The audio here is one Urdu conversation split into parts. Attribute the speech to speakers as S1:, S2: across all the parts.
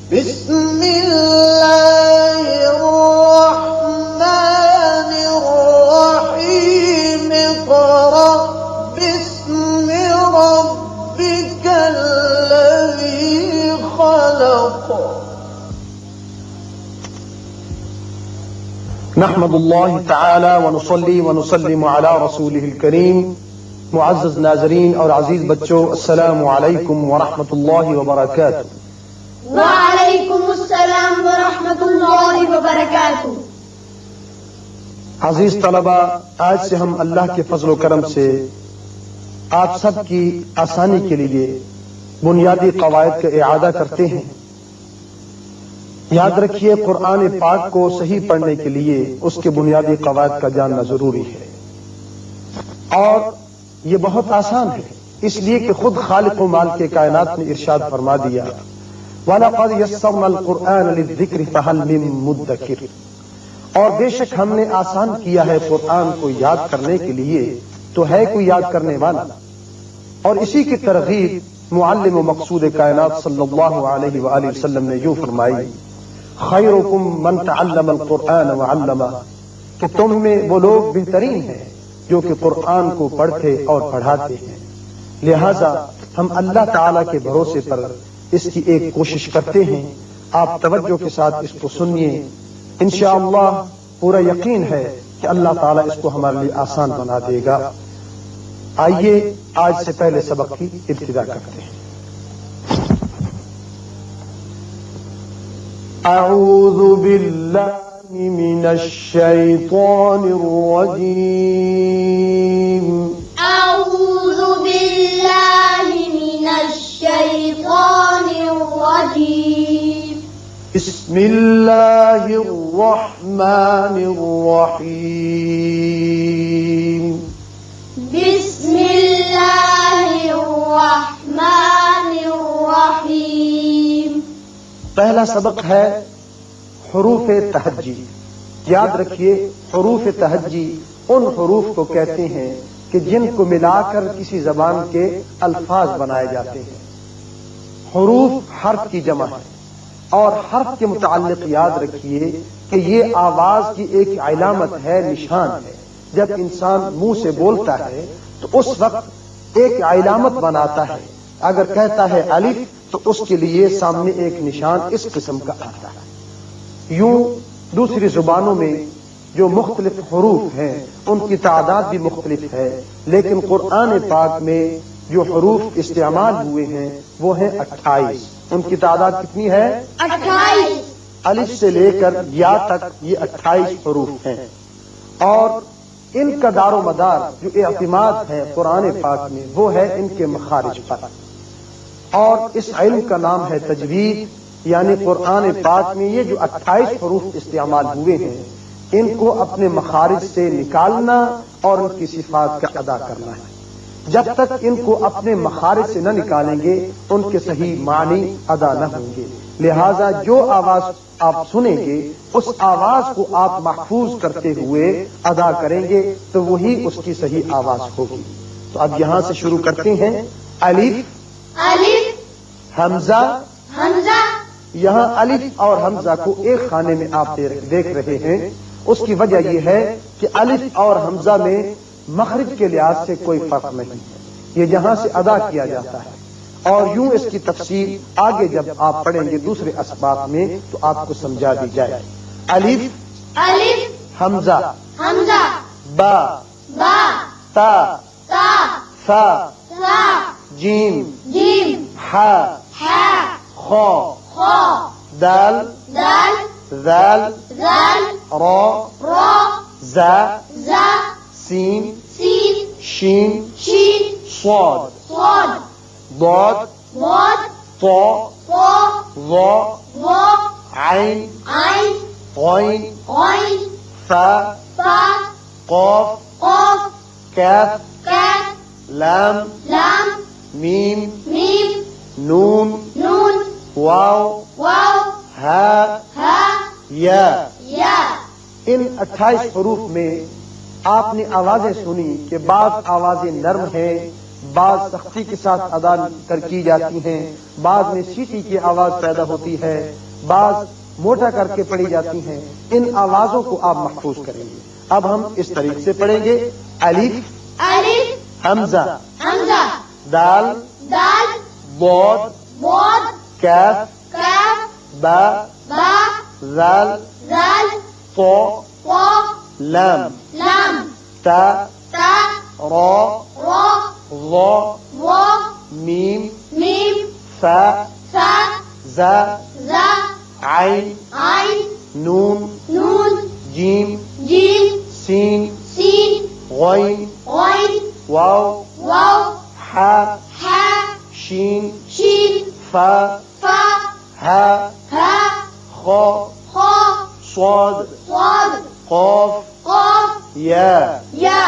S1: بسم اللہ الرحمن الرحیم اقرأ باسم ربک الذی خلق.
S2: نحمد اللہ تعالی ونصلی ونسلم علی رسولہ الکریم. معزز ناظرین اور عزیز بچوں، السلام علیکم ورحمۃ اللہ وبرکاتہ.
S3: وعلیکم السلام ورحمۃ اللہ وبرکاتہ.
S2: عزیز طلبہ، آج سے ہم اللہ کے فضل و کرم سے آپ سب کی آسانی کے لیے بنیادی قواعد کا اعادہ کرتے ہیں. یاد رکھیے، قرآن پاک کو صحیح پڑھنے کے لیے اس کے بنیادی قواعد کا جاننا ضروری ہے، اور یہ بہت آسان ہے، اس لیے کہ خود خالق و مالک کائنات نے ارشاد فرما دیا وَلَقَدْ يَسَّرْنَا الْقُرْآنَ لِلذِّكْرِ فَهَلْ مِن مُدَّكِرٍ. اور بے شک ہم نے آسان کیا ہے قرآن کو یاد کرنے کے لیے، تو ہے کوئی یاد کرنے والا. اور اسی کی ترغیب معلم و مقصود کائنات صلی اللہ علیہ وآلہ وسلم نے یوں فرمائی: خیرکم من تعلم القرآن وعلمہ، کہ تم میں وہ لوگ بہترین ہیں جو کہ قرآن کو پڑھتے اور پڑھاتے ہیں. لہذا ہم اللہ تعالی کے بھروسے پر اس کی ایک کوشش کرتے ہیں. آپ توجہ کے ساتھ اس کو سنیے، انشاءاللہ پورا یقین ہے کہ اللہ تعالی اس کو ہمارے لیے آسان بنا دے گا. آئیے آج سے پہلے سبق کی ابتدا کرتے ہیں. اعوذ باللہ من الشیطان الرجیم.
S3: اعوذ باللہ من الشیطان الرجیم.
S2: بسم اللہ الرحمن الرحیم.
S3: بسم اللہ الرحمن الرحیم.
S2: پہلا سبق ہے حروف تہجی. یاد رکھیے، حروف تہجی ان حروف کو کہتے ہیں کہ جن کو ملا کر کسی زبان کے الفاظ بنائے جاتے ہیں. حروف حرف کی جمع ہے، اور حرف کے متعلق یاد رکھیے کہ یہ آواز کی ایک علامت ہے، نشان ہے. جب انسان منہ سے بولتا ہے تو اس وقت ایک علامت بناتا ہے. اگر کہتا ہے الف تو اس کے لیے سامنے ایک نشان اس قسم کا آتا ہے. یوں دوسری زبانوں میں جو مختلف حروف ہیں ان کی تعداد بھی مختلف ہے، لیکن قرآن پاک میں جو حروف استعمال ہوئے ہیں وہ ہیں 28. ان کی تعداد کتنی ہے؟
S3: 28.
S2: الف سے لے کر یا تک یہ 28 حروف ہیں. اور ان کا دار و مدار جو اعتماد ہے قرآن پاک میں وہ ہے ان کے مخارج پر. اور اس علم کا نام ہے تجوید. یعنی قرآن پاک میں یہ جو 28 حروف استعمال ہوئے ہیں ان کو اپنے مخارج سے نکالنا اور ان کی صفات کا ادا کرنا ہے. جب تک ان کو اپنے مخارج سے نہ نکالیں گے ان کے صحیح معنی ادا نہ ہوں گے. لہذا جو آواز آپ سنیں گے اس آواز کو آپ محفوظ کرتے ہوئے ادا کریں گے تو وہی اس کی صحیح آواز ہوگی. تو اب یہاں سے شروع کرتے ہیں. الف،
S3: الف،
S2: حمزہ.
S3: حمزہ.
S2: یہاں الف اور حمزہ کو ایک خانے میں آپ دیکھ رہے ہیں. اس کی وجہ یہ ہے کہ الف اور حمزہ میں مخرج کے لحاظ سے کوئی فرق نہیں ہے، یہ یہاں سے ادا کیا جاتا ہے. اور یوں اس کی تفصیل آگے جب آپ پڑھیں گے دوسرے اسباق میں تو آپ کو سمجھا دی جائے. الف،
S3: الف،
S2: حمزہ.
S3: حمزہ.
S2: با،
S3: با،
S2: تا،
S3: تا،
S2: ثا،
S3: ثا،
S2: جیم،
S3: جیم،
S2: ہا،
S3: ہا،
S2: خا،
S3: خا،
S2: دال،
S3: دال،
S2: ذال،
S3: ذال،
S2: را،
S3: را،
S2: زا،
S3: زا،
S2: سین،
S3: سین،
S2: شین،
S3: شین،
S2: صاد،
S3: صاد،
S2: ضاد،
S3: ضاد،
S2: طا،
S3: طا،
S2: ظا،
S3: ظا،
S2: عین،
S3: عین،
S2: غین،
S3: غین،
S2: فا،
S3: فا،
S2: قاف،
S3: قاف،
S2: کاف،
S3: کاف،
S2: لام،
S3: لام،
S2: میم،
S3: میم،
S2: نون،
S3: نون،
S2: واو،
S3: واو،
S2: ہا،
S3: ہا،
S2: یا.
S3: یا.
S2: ان 28 حروف میں آپ نے آوازیں سنی کہ بعض آوازیں نرم ہیں، بعض سختی کے ساتھ ادا کی جاتی ہیں، بعض میں سیٹی کی آواز پیدا ہوتی ہے، بعض موٹا کر کے پڑھی جاتی ہیں. ان آوازوں کو آپ محفوظ کریں گے. اب ہم اس طریقے سے پڑھیں گے: الف،
S3: الف،
S2: حمزہ،
S3: حمزہ،
S2: دال،
S3: دال،
S2: ضاد،
S3: ضاد،
S2: کاف،
S3: کاف،
S2: با،
S3: با،
S2: زال،
S3: زال،
S2: طا،
S3: طا،
S2: لام،
S3: لام،
S2: تا،
S3: تا،
S2: را،
S3: را،
S2: ضا،
S3: وا،
S2: میم،
S3: میم،
S2: فا،
S3: فا،
S2: زا،
S3: زا،
S2: عین،
S3: عین،
S2: نون،
S3: نون،
S2: جیم،
S3: جیم،
S2: سین،
S3: سین،
S2: غین،
S3: غین،
S2: واو،
S3: واو،
S2: حا،
S3: حا،
S2: شین،
S3: شین،
S2: فا،
S3: فا،
S2: ہا،
S3: ہا،
S2: خا،
S3: خا،
S2: صاد،
S3: صاد،
S2: قاف،
S3: قاف،
S2: یا.
S3: یا.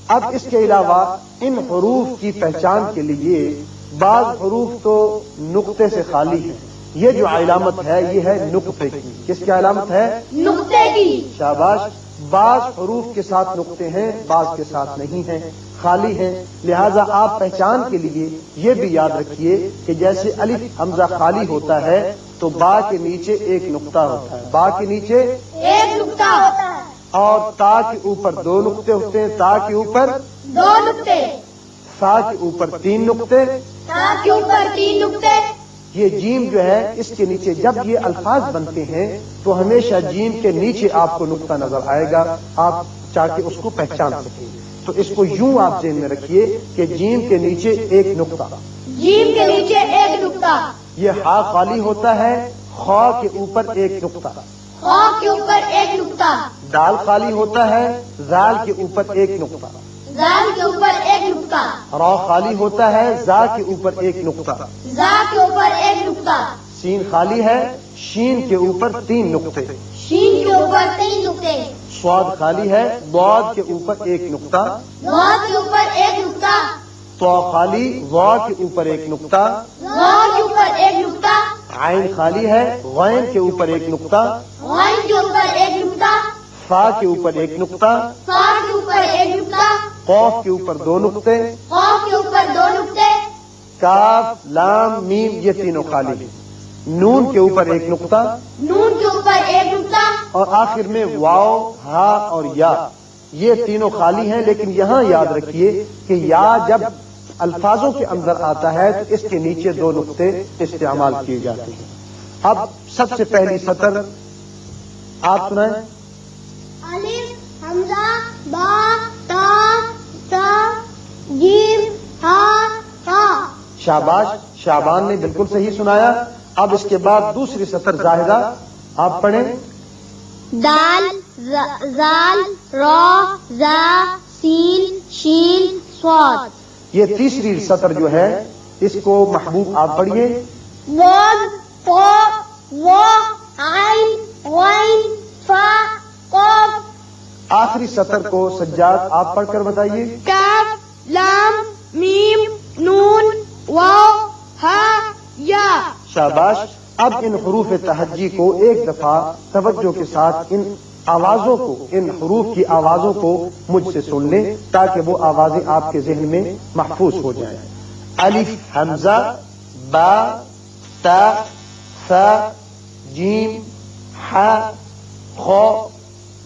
S2: اب اس کے علاوہ ان حروف کی پہچان کے لیے بعض حروف تو نقطے سے خالی ہیں. یہ جو علامت ہے یہ ہے نقطے کی. کس کی علامت ہے؟
S3: نقطے کی.
S2: شاباش. بعض حروف کے ساتھ نقطے ہیں، بعض کے ساتھ نہیں ہیں، خالی ہیں. لہذا آپ پہچان کے لیے یہ بھی یاد رکھیے کہ جیسے الف حمزہ خالی ہوتا ہے تو با کے نیچے ایک نقطہ ہوتا ہے، با کے نیچے
S3: ایک نقطہ ہوتا ہے.
S2: اور تا کے اوپر 2 نقطے ہوتے ہیں، تا کے اوپر
S3: 2 نقطے.
S2: سا کے اوپر 3 نقطے.
S3: تا کے اوپر 3 نقطے.
S2: یہ جیم جو ہے اس کے نیچے جب یہ الفاظ بنتے ہیں تو ہمیشہ جیم کے نیچے آپ کو نقطہ نظر آئے گا، آپ چاہ کے اس کو پہچان سکیں. تو اس کو یوں آپ ذہن میں رکھیے کہ جیم کے نیچے ایک نقطہ،
S3: جیم کے نیچے ایک نقطہ.
S2: یہ ہا خالی ہوتا ہے، خا کے اوپر ایک نقطہ.
S3: خا کے اوپر ایک نقطہ.
S2: دال خالی ہوتا ہے، زال کے اوپر ایک نقطہ.
S3: زال کے اوپر ایک نقطہ.
S2: را خالی ہوتا ہے، زا کے اوپر ایک نقطہ.
S3: زا کے اوپر ایک نقطہ.
S2: سین خالی ہے، شین کے اوپر 3 نقطے.
S3: شین کے اوپر 3 نقطے.
S2: صاد خالی ہے، ضاد کے اوپر ایک نقطہ.
S3: ضاد کے اوپر ایک نقطہ.
S2: طا خالی، وا کے اوپر ایک نقطہ.
S3: وا کے اوپر ایک نقطہ.
S2: عین خالی ہے، غین کے اوپر ایک نقطہ.
S3: غین کے اوپر ایک نقطہ.
S2: فا کے اوپر ایک نقطہ.
S3: فا کے اوپر ایک نقطہ.
S2: قاف کے اوپر 2 نقطے.
S3: قاف کے اوپر 2 نقطے.
S2: کاف، لام، میم یہ تینوں خالی ہیں. نون کے اوپر ایک نقطہ
S3: نون کے اوپر ایک نقطہ.
S2: اور آخر میں واو، ہا اور یا، یہ تینوں خالی ہیں. لیکن یہاں یاد رکھیے کہ یا جب الفاظوں کے اندر آتا ہے تو اس کے نیچے 2 نقطے استعمال کیے جاتے ہیں. اب سب سے پہلی سطر آپ سنائیں.
S3: الف، حمزہ، با، تا، سا، جیم، ہا، ہا.
S2: شاباش، شعبان نے بالکل صحیح سنایا. اب اس کے بعد دوسری سطر زاہدہ آپ پڑھیں.
S3: دال، زال، را، زا، سین، شین، صاد.
S2: یہ تیسری سطر جو ہے اس کو محبوب آپ پڑھیے.
S3: واو، طا، وا، عین، غین، فا، قاف.
S2: آخری سطر کو سجاد آپ پڑھ کر بتائیے.
S3: کاف، لام، میم، نون، واو، ہا، یا.
S2: شاباش. اب ان حروف تہجی کو ایک دفعہ توجہ کے ساتھ ان آوازوں کو، ان حروف کی آوازوں کو مجھ سے سن لیں تاکہ وہ آوازیں آپ کے ذہن میں محفوظ ہو جائیں. الف حمزہ، با، تا، ثا، جیم، حا، خا،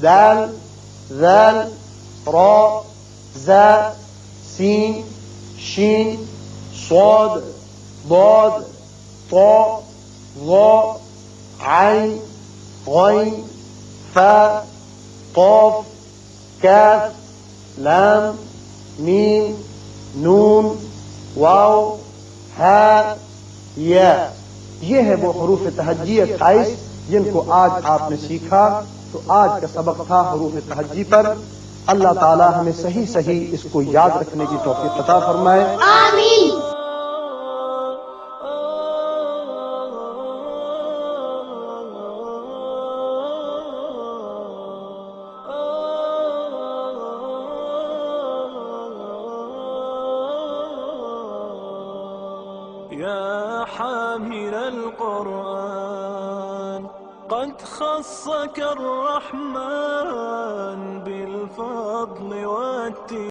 S2: دال، ذال، را، زا، سین، شین، صاد، ضاد، طا، ظا، عین، غین، فا، قاف، کاف، لام، میم، نون، واو، ہا، یا. یہ ہے وہ حروف تہجی 28 جن کو آج آپ نے سیکھا. تو آج کا سبق تھا حروف تہجی پر. اللہ تعالی ہمیں صحیح صحیح اس کو یاد رکھنے کی توفیق عطا فرمائے.
S3: آمین.
S4: يا حامل القرآن قد خصك الرحمن بالفضل والتقى